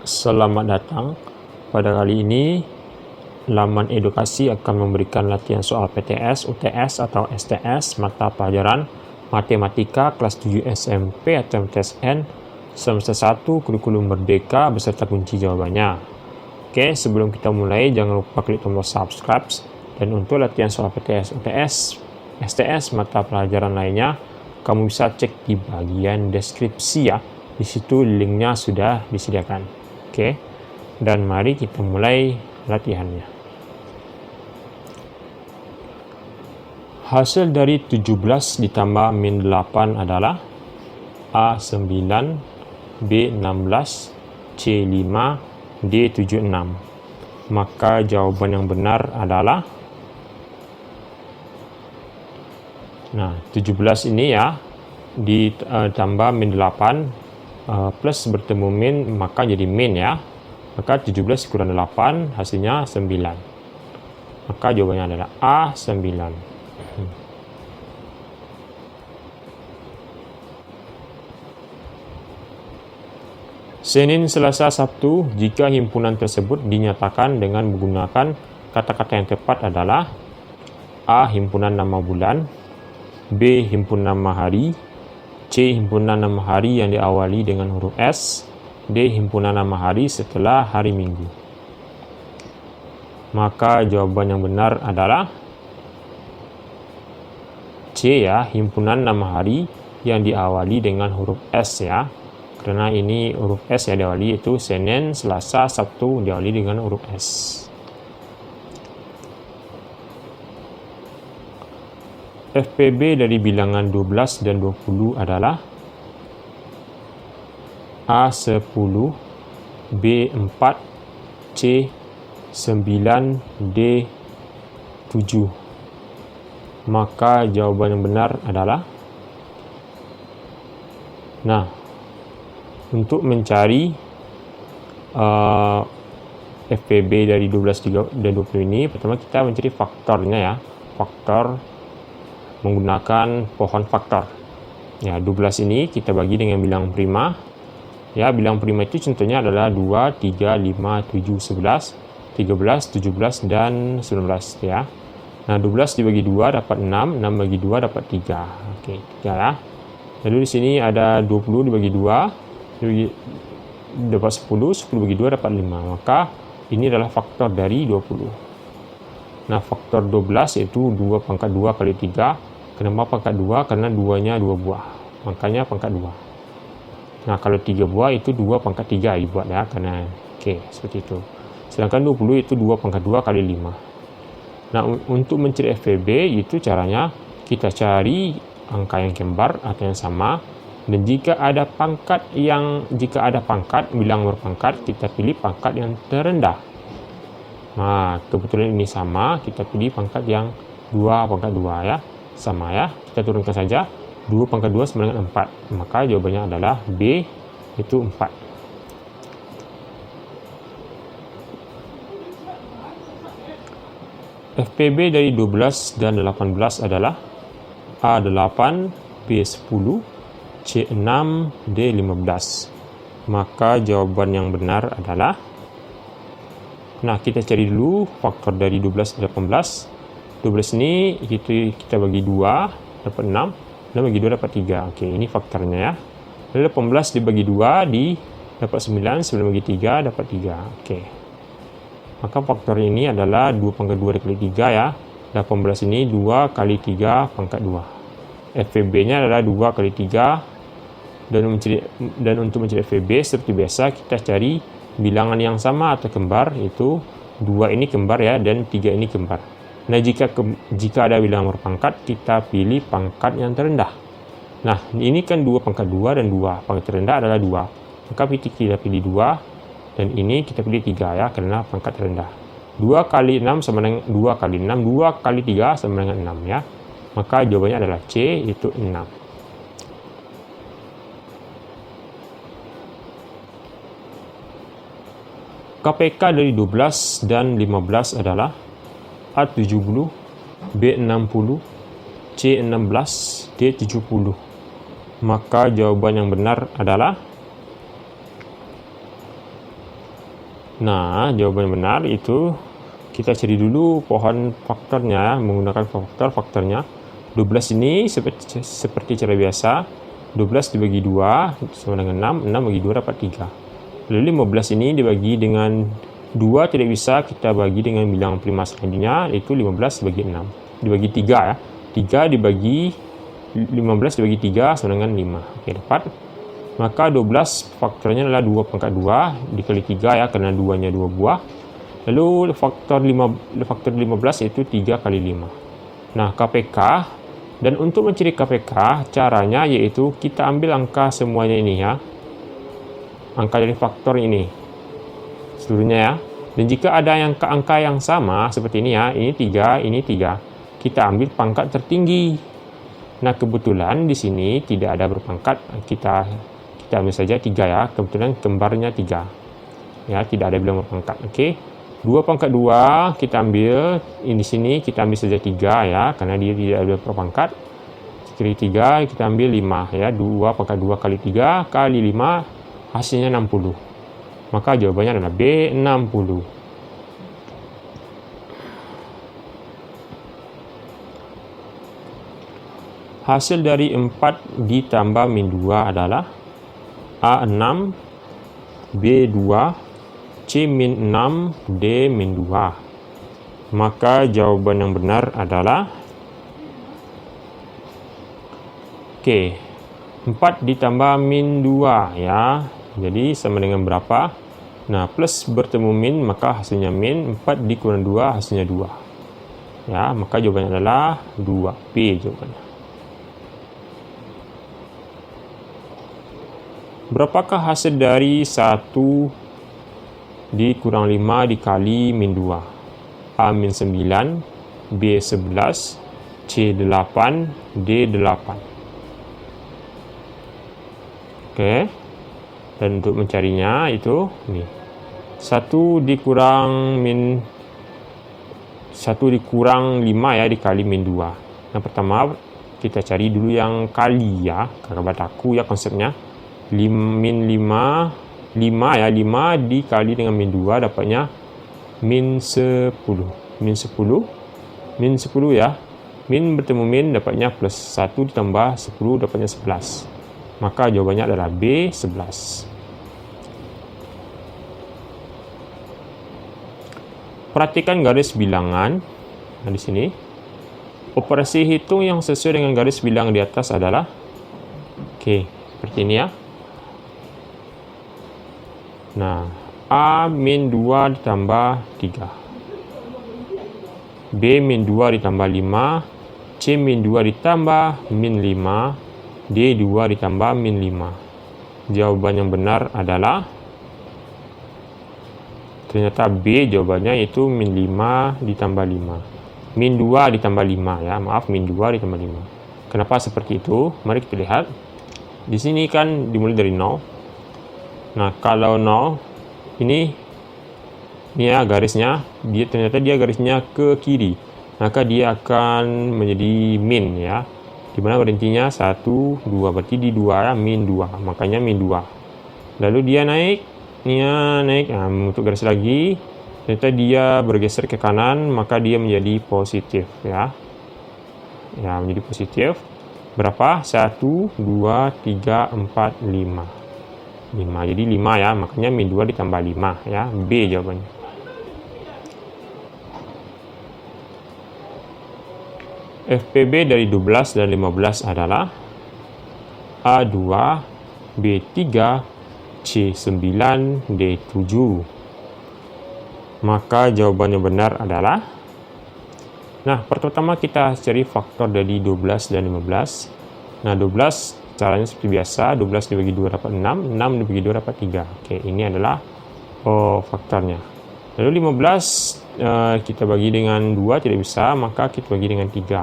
Selamat datang. Pada kali ini, laman edukasi akan memberikan latihan soal PTS, UTS atau STS mata pelajaran Matematika kelas 7 SMP atau MTSN semester 1 kurikulum merdeka beserta kunci jawabannya. Oke, sebelum kita mulai, jangan lupa klik tombol subscribe. Dan untuk latihan soal PTS, UTS, STS mata pelajaran lainnya, kamu bisa cek di bagian deskripsi ya. Di situ linknya sudah disediakan. Oke, dan mari kita mulai latihannya. Hasil dari 17 ditambah min 8 adalah A9, B16, C5, D76. Maka jawaban yang benar adalah 17 ini ya, ditambah min 8 plus bertemu min, maka jadi min ya. Maka 17 kurang 8 hasilnya 9. Maka jawabannya adalah A9. Senin, Selasa, Sabtu, jika himpunan tersebut dinyatakan dengan menggunakan kata-kata yang tepat adalah A. Himpunan nama bulan, B. Himpunan nama hari, C. Himpunan nama hari yang diawali dengan huruf S, D. Himpunan nama hari setelah hari Minggu. Maka jawaban yang benar adalah C ya, himpunan nama hari yang diawali dengan huruf S ya. Karena ini huruf S ya diawali, itu Senin, Selasa, Sabtu diawali dengan huruf S. FPB dari bilangan 12 dan 20 adalah A10, B4, C9, D7. Maka jawaban yang benar adalah, untuk mencari FPB dari 12 dan 20 ini, pertama kita mencari faktornya ya, faktor menggunakan pohon faktor. Ya, 12 ini kita bagi dengan bilang prima. Ya, bilang prima itu contohnya adalah 2, 3, 5, 7, 11, 13, 17 dan 19 ya. Nah, 12 dibagi 2 dapat 6, 6 bagi 2 dapat 3. Oke, 3 ya. Lalu di sini ada 20 dibagi 2 dapat 10, 10 bagi 2 dapat 5. Maka ini adalah faktor dari 20. Nah, faktor 12 yaitu 2 pangkat 2 kali 3. Kenapa pangkat 2? Karena 2-nya 2 buah. Makanya pangkat 2. Nah, kalau 3 buah itu 2 pangkat 3 dibuat ya. Karena, seperti itu. Sedangkan 20 itu 2 pangkat 2 kali 5. Nah, untuk mencari FPB itu caranya kita cari angka yang kembar atau yang sama. Dan jika ada pangkat bilang berpangkat, kita pilih pangkat yang terendah. Nah, kebetulan ini sama, kita pilih pangkat yang 2 pangkat 2 ya. Sama ya, kita turunkan saja. 2 pangkat 2 sama dengan 4. Maka jawabannya adalah B, itu 4. FPB dari 12 dan 18 adalah A8, B10, C6, D15. Maka jawaban yang benar adalah, kita cari dulu faktor dari 12 dan 18. 12 ini kita bagi 2 dapat 6, 6 bagi 2 dapat 3. Oke, ini faktornya ya. Lalu 18 dibagi 2 dapat 9, 9 bagi 3 dapat 3. Oke. Maka faktor ini adalah 2 pangkat 2 dikali 3 ya. 18 ini 2 kali 3 pangkat 2. FPB-nya adalah 2 kali 3. Dan untuk mencari FPB seperti biasa kita cari bilangan yang sama atau kembar, itu 2 ini kembar ya dan 3 ini kembar. Nah, jika ada bilangan berpangkat, kita pilih pangkat yang terendah. Nah, ini kan 2 pangkat 2 dan 2. Pangkat terendah adalah 2. Maka kita pilih 2 dan ini kita pilih 3 ya, karena pangkat terendah. 2 kali 6 sama dengan 2 kali 6, 2 kali 3 sama dengan 6 ya. Maka jawabannya adalah C, itu 6. KPK dari 12 dan 15 adalah A70, B60, C16, D70. Maka jawaban yang benar adalah Nah, jawaban yang benar itu kita cari dulu pohon faktornya ya, menggunakan faktornya. 12 ini seperti cara biasa, 12 dibagi 2 sama dengan 6, 6 bagi 2 dapat 3. Lalu 15 ini dibagi dengan 2 tidak bisa, kita bagi dengan bilangan prima selanjutnya, yaitu 15 dibagi 6. Dibagi 3 ya. 3 dibagi 15 dibagi 3 sama dengan 5. Oke, dapat. Maka 12 faktornya adalah 2 pangkat 2 dikali 3 ya, karena 2-nya 2 buah. Lalu faktor 15 yaitu 3 kali 5. Nah, KPK. Dan untuk mencari KPK, caranya yaitu kita ambil angka semuanya ini ya. Angka dari faktor ini. Seluruhnya ya. Dan jika ada angka yang sama seperti ini ya, ini 3, ini 3. Kita ambil pangkat tertinggi. Nah, kebetulan di sini tidak ada berpangkat, kita ambil saja 3 ya. Kebetulan kembarnya 3. Ya, tidak ada bilang berpangkat. Oke. 2 pangkat 2 kita ambil, ini di sini kita ambil saja 3 ya, karena dia tidak ada berpangkat. Kali 3 kita ambil 5 ya. 2 pangkat 2 kali 3 kali 5 hasilnya 60. Maka jawabannya adalah B, 60. Hasil dari 4 ditambah min 2 adalah A 6, B 2, C min 6, D min 2. Maka jawaban yang benar adalah Oke, 4 ditambah min 2 ya. Jadi sama dengan berapa? Nah, plus bertemu min, maka hasilnya min. 4 dikurang 2, hasilnya 2. Ya, maka jawabannya adalah 2B jawabannya. Berapakah hasil dari 1 dikurang 5 dikali min 2? A min 9, B 11, C 8, D 8. Oke. Dan untuk mencarinya itu nih. 1 dikurang 5 ya dikali min 2. Yang pertama kita cari dulu yang kali ya. Kakak aku ya konsepnya. Min 5 ya, 5 dikali dengan min 2 dapatnya min 10. Min 10 ya. Min bertemu min dapatnya plus 1 ditambah 10 dapatnya 11. Maka jawabannya adalah B, 11. Perhatikan garis bilangan. Nah, di sini operasi hitung yang sesuai dengan garis bilangan di atas adalah seperti ini ya. Nah, A min 2 ditambah 3. B min 2 ditambah 5. C min 2 ditambah min 5. D 2 ditambah min 5. Jawaban yang benar adalah ternyata B jawabannya, yaitu min 5 ditambah 5. Min 2 ditambah 5 ya, maaf, min 2 ditambah 5. Kenapa seperti itu? Mari kita lihat. Di sini kan dimulai dari 0. Nah, kalau 0 ini ya garisnya, ternyata dia garisnya ke kiri, maka dia akan menjadi min ya. Dimana berhentinya 1, 2, berarti di 2 ya, min 2, makanya min 2. Lalu dia naik. Nah, untuk garis lagi, ternyata dia bergeser ke kanan, maka dia menjadi positif ya. Ya, menjadi positif. Berapa? 1, 2, 3, 4, 5. 5. Jadi 5 ya, makanya min 2 ditambah 5 ya. B jawabannya. FPB dari 12 dan 15 adalah A2, B3, C9, D7. Maka jawabannya benar adalah, nah, pertama kita cari faktor dari 12 dan 15. Nah, 12 caranya seperti biasa, 12 dibagi 2 dapat 6, 6 dibagi 2 dapat 3. Oke, ini adalah faktornya. Lalu 15 kita bagi dengan 2 tidak bisa, maka kita bagi dengan 3.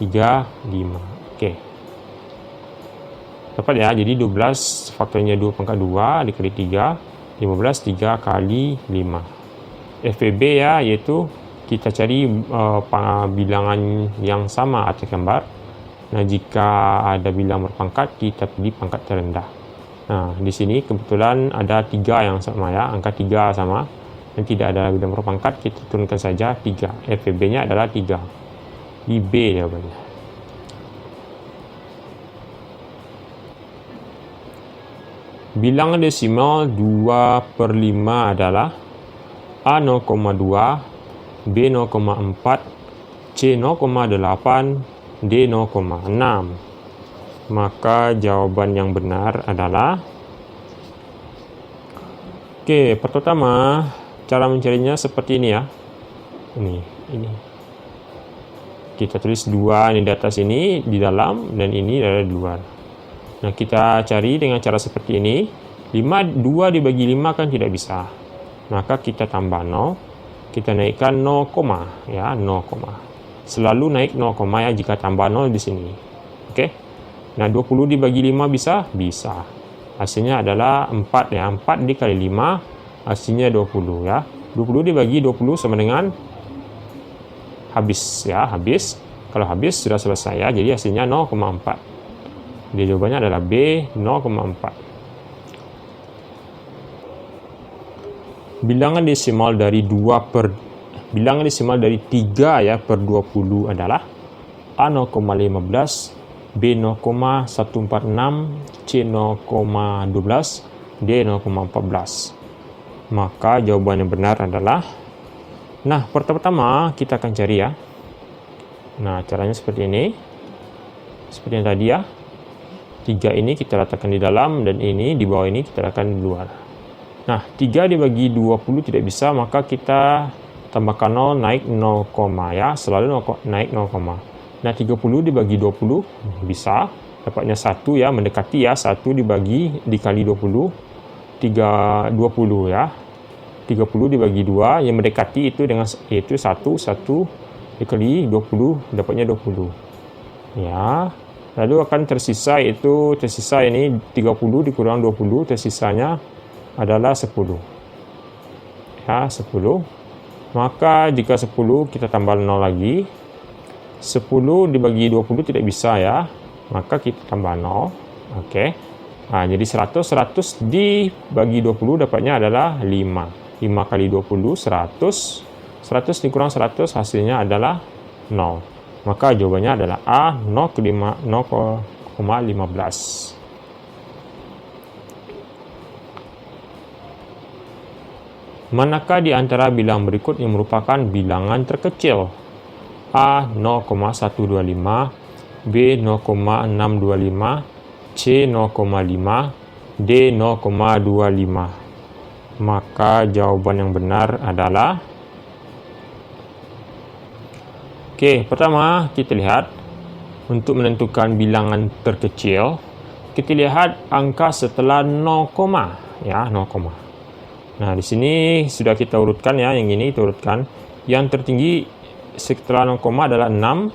3, 5. Oke. Dapat ya, jadi 12 faktornya 2 pangkat 2 dikali 3, 15 3 kali 5. FPB ya, yaitu kita cari bilangan yang sama atas gambar. Nah, jika ada bilangan berpangkat, kita pilih pangkat terendah. Nah, di sini kebetulan ada 3 yang sama ya, angka 3 sama. dan tidak ada lagi nomor pangkat, kita turunkan saja 3. FPB-nya adalah 3. Di B jawabannya. Bilangan desimal 2/5 adalah A 0,2, B 0,4, C 0,8, D 0,6. Maka jawaban yang benar adalah, oke, pertama cara mencarinya seperti ini ya. Ini. Kita tulis 2 ini di atas, ini di dalam, dan ini ada di luar. Nah, kita cari dengan cara seperti ini. 2 dibagi 5 kan tidak bisa. Maka kita tambah 0, kita naikkan 0, ya, 0. Selalu naik 0, ya, jika tambah 0 di sini. Oke. Nah, 20 dibagi 5 bisa? Bisa. Hasilnya adalah 4 ya. 4 dikali 5 hasilnya 20 ya. 20 dibagi 20 sama dengan habis ya, habis. Kalau habis sudah selesai ya. Jadi hasilnya 0,4. Jadi jawabannya adalah B 0,4. Bilangan desimal dari 3 ya per 20 adalah A 0,15, B 0,146, C 0,12, D 0,14. Maka jawaban yang benar adalah, nah, pertama kita akan cari ya. Nah, caranya seperti ini. Seperti yang tadi ya. 3 ini kita letakkan di dalam, dan ini di bawah ini kita letakkan di luar. Nah, 3 dibagi 20 tidak bisa, maka kita tambahkan 0, naik 0, ya. Selalu naik 0. Nah, 30 dibagi 20 bisa. Dapatnya 1 ya, mendekati ya. 1 dikali 20, 20 ya. 30 dibagi 2, yang mendekati itu dengan yaitu 1 dikali 20, dapatnya 20. Ya. Lalu akan tersisa ini 30 dikurang 20, tersisanya adalah 10. Ya, 10. Maka jika 10 kita tambah 0 lagi. 10 dibagi 20 tidak bisa ya. Maka kita tambah 0. Oke. Nah, jadi 100 dibagi 20 dapatnya adalah 5. 5 kali 20 100. 100 dikurang 100 hasilnya adalah 0. Maka jawabannya adalah A 0,15. Manakah di antara bilangan berikut yang merupakan bilangan terkecil? A 0,125, B 0,625, C 0,5, D 0,25. Maka jawaban yang benar adalah, oke, pertama kita lihat untuk menentukan bilangan terkecil, kita lihat angka setelah 0, ya, 0. Nah, di sini sudah kita urutkan ya, yang ini kita urutkan. Yang tertinggi setelah 0, adalah 6,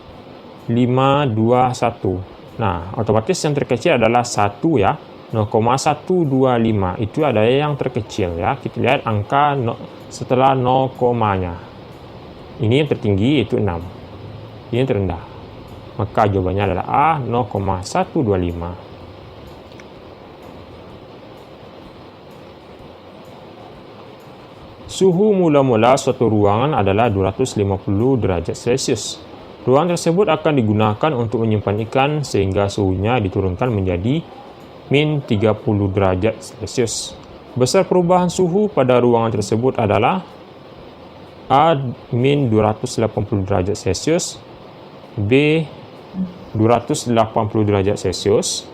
5, 2, 1. Nah, otomatis yang terkecil adalah 1 ya, 0,125. Itu adalah yang terkecil ya. Kita lihat angka setelah 0, ini yang tertinggi itu 6. Ini yang terendah. Maka jawabannya adalah A 0,125. Suhu mula-mula suatu ruangan adalah 250 derajat Celcius. Ruangan tersebut akan digunakan untuk menyimpan ikan sehingga suhunya diturunkan menjadi min 30 derajat Celcius. Besar perubahan suhu pada ruangan tersebut adalah A min 280 derajat Celcius, B 280 derajat Celcius,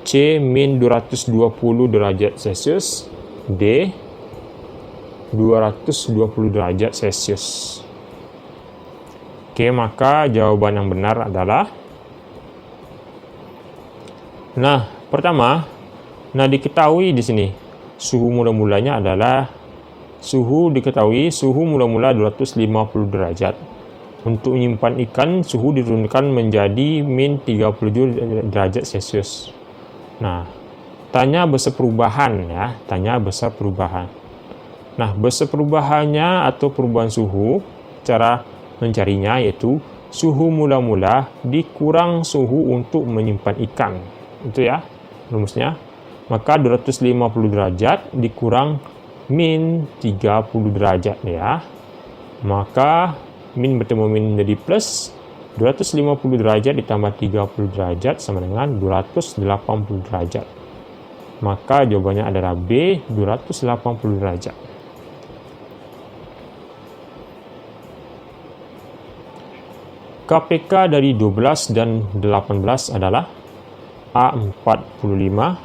C min 220 derajat Celcius, D 220 derajat Celcius. Oke, maka jawaban yang benar adalah, nah, pertama, diketahui di sini suhu mula-mulanya adalah suhu mula-mula 250 derajat. Untuk menyimpan ikan, suhu diturunkan menjadi min 30 derajat Celcius. Nah, tanya besar perubahan ya, Nah, besar perubahannya atau perubahan suhu, cara mencarinya yaitu suhu mula-mula dikurang suhu untuk menyimpan ikan. Itu ya rumusnya. Maka 250 derajat dikurang min 30 derajat ya. Maka min bertemu min menjadi plus 250 derajat ditambah 30 derajat sama dengan 280 derajat. Maka jawabannya adalah B, 280 derajat. KPK dari 12 dan 18 adalah A 45,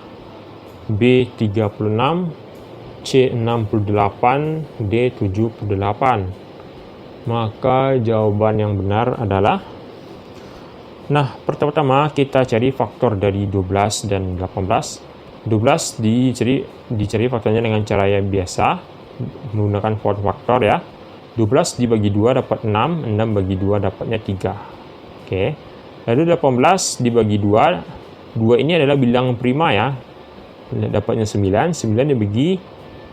B 36, C 68, D 78. Maka jawaban yang benar adalah, nah pertama-tama kita cari faktor dari 12 dan 18. 12 dicari faktornya dengan cara yang biasa, menggunakan faktor ya. 12 dibagi 2 dapat 6, 6 bagi 2 dapatnya 3. Oke. Lalu 18 dibagi 2, 2 ini adalah bilangan prima ya. Dapatnya 9, 9 dibagi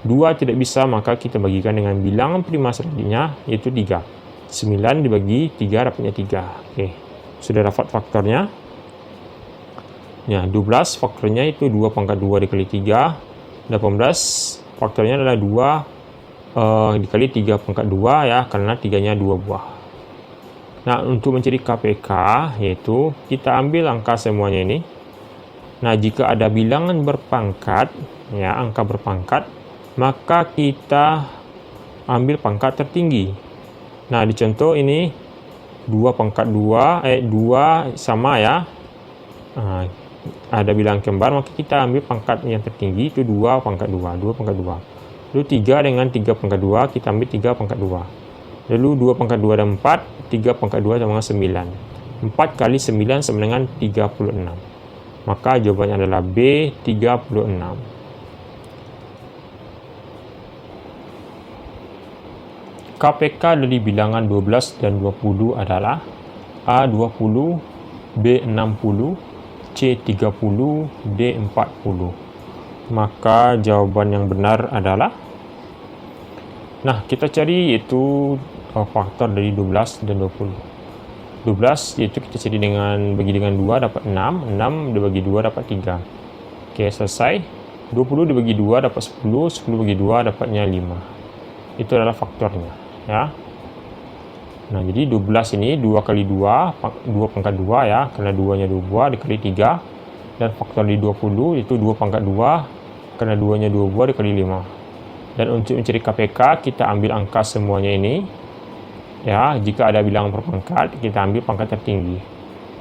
2 tidak bisa, maka kita bagikan dengan bilangan prima selanjutnya, yaitu 3. 9 dibagi 3 dapatnya 3. Oke. Sudah dapat faktornya. Ya, 12 faktornya itu 2 pangkat 2 dikali 3. 18 faktornya adalah 2 dikali 3 pangkat 2 ya, karena 3-nya 2 buah. Nah, untuk mencari KPK, yaitu kita ambil angka semuanya ini. Nah, jika ada bilangan berpangkat, ya, angka berpangkat, maka kita ambil pangkat tertinggi. Nah, di contoh ini 2 pangkat 2, 2 sama ya. Ada bilangan kembar, maka kita ambil pangkat yang tertinggi itu 2 pangkat 2, 2 pangkat 2. Lalu 3 dengan 3 pangkat 2, kita ambil 3 pangkat 2. Lalu 2 pangkat 2 dan 4, 3 pangkat 2 sama dengan 9. 4 kali 9 sama dengan 36. Maka jawabannya adalah B, 36. KPK dari bilangan 12 dan 20 adalah A 20, B 60, C 30, D 40. Maka jawaban yang benar adalah, nah kita cari yaitu faktor dari 12 dan 20. 12 yaitu kita cari dengan bagi dengan 2 dapat 6, 6 dibagi 2 dapat 3. Oke, selesai. 20 dibagi 2 dapat 10, 10 bagi 2 dapatnya 5. Itu adalah faktornya ya. Nah, jadi 12 ini 2 kali 2, 2 pangkat 2 ya, karena 2-nya 2 buah dikali 3. Dan faktor di 20 itu 2 pangkat 2, karena 2-nya 2 buah dikali 5. Dan untuk mencari KPK, kita ambil angka semuanya ini. Ya, jika ada bilangan berpangkat, kita ambil pangkat tertinggi.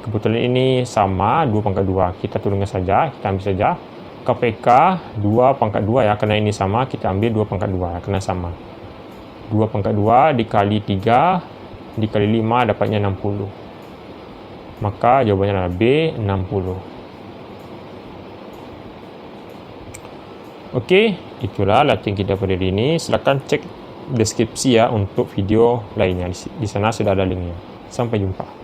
Kebetulan ini sama 2 pangkat 2. Kita turunkan saja, kita ambil saja. KPK 2 pangkat 2 ya, karena ini sama, kita ambil 2 pangkat 2 ya, karena sama. 2 pangkat 2 dikali 3 dikali 5 dapatnya 60. Maka jawabannya adalah B, 60. Oke, itulah latihan kita pada hari ini. Silakan cek deskripsi ya untuk video lainnya. Di sana sudah ada linknya. Sampai jumpa.